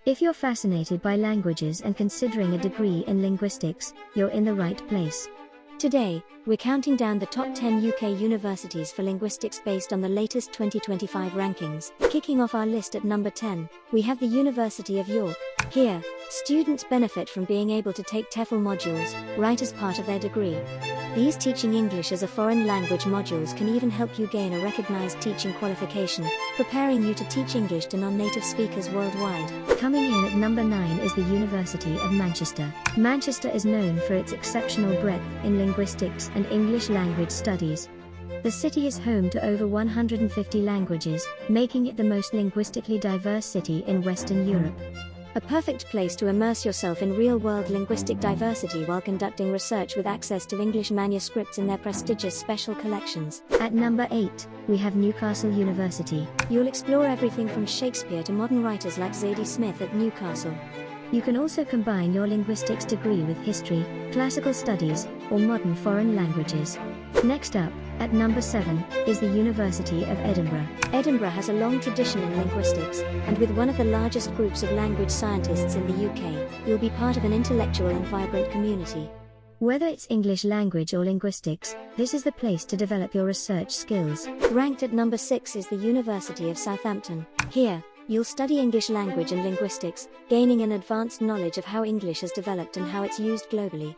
If you're fascinated by languages and considering a degree in linguistics, you're in the right place. Today, we're counting down the top 10 UK universities for linguistics based on the latest 2025 rankings. Kicking off our list at number 10, we have the University of York. Here, students benefit from being able to take TEFL modules, right as part of their degree. These teaching English as a foreign language modules can even help you gain a recognized teaching qualification, preparing you to teach English to non-native speakers worldwide. Coming in at number 9 is the University of Manchester. Manchester is known for its exceptional breadth in linguistics and English language studies. The city is home to over 150 languages, making it the most linguistically diverse city in Western Europe. A perfect place to immerse yourself in real-world linguistic diversity while conducting research with access to English manuscripts in their prestigious special collections. At number 8, we have Newcastle University. You'll explore everything from Shakespeare to modern writers like Zadie Smith at Newcastle. You can also combine your linguistics degree with history, classical studies, or modern foreign languages. Next up, at number 7, is the University of Edinburgh. Edinburgh has a long tradition in linguistics, and with one of the largest groups of language scientists in the UK, you'll be part of an intellectual and vibrant community. Whether it's English language or linguistics, this is the place to develop your research skills. Ranked at number 6 is the University of Southampton. Here, you'll study English language and linguistics, gaining an advanced knowledge of how English has developed and how it's used globally.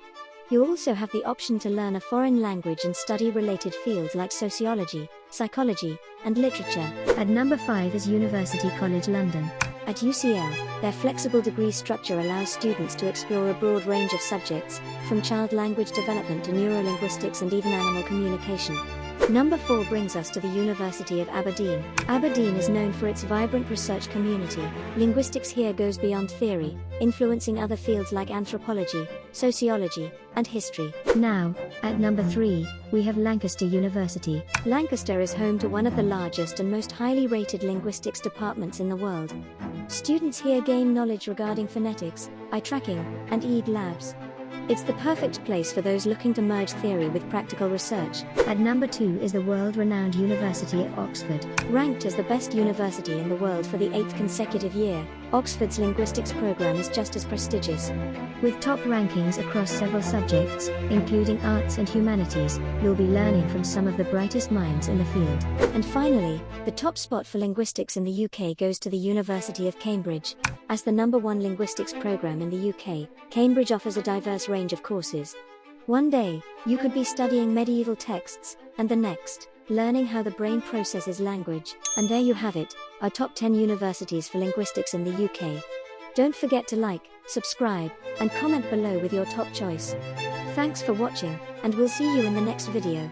You also have the option to learn a foreign language and study related fields like sociology, psychology, and literature. At number 5 is University College London. At UCL, their flexible degree structure allows students to explore a broad range of subjects, from child language development to neurolinguistics and even animal communication. Number 4 brings us to the University of Aberdeen. Aberdeen is known for its vibrant research community. Linguistics here goes beyond theory, influencing other fields like anthropology, sociology, and history. Now, at number 3, we have Lancaster University. Lancaster is home to one of the largest and most highly rated linguistics departments in the world. Students here gain knowledge regarding phonetics, eye tracking, and EEG labs. It's the perfect place for those looking to merge theory with practical research. At number 2 is the world-renowned University at Oxford. Ranked as the best university in the world for the 8th consecutive year, Oxford's linguistics program is just as prestigious. With top rankings across several subjects, including arts and humanities, you'll be learning from some of the brightest minds in the field. And finally, the top spot for linguistics in the UK goes to the University of Cambridge. As the number 1 linguistics program in the UK, Cambridge offers a diverse range of courses. One day, you could be studying medieval texts, and the next, learning how the brain processes language. And there you have it, our top 10 universities for linguistics in the UK. Don't forget to like, subscribe, and comment below with your top choice. Thanks for watching, and we'll see you in the next video.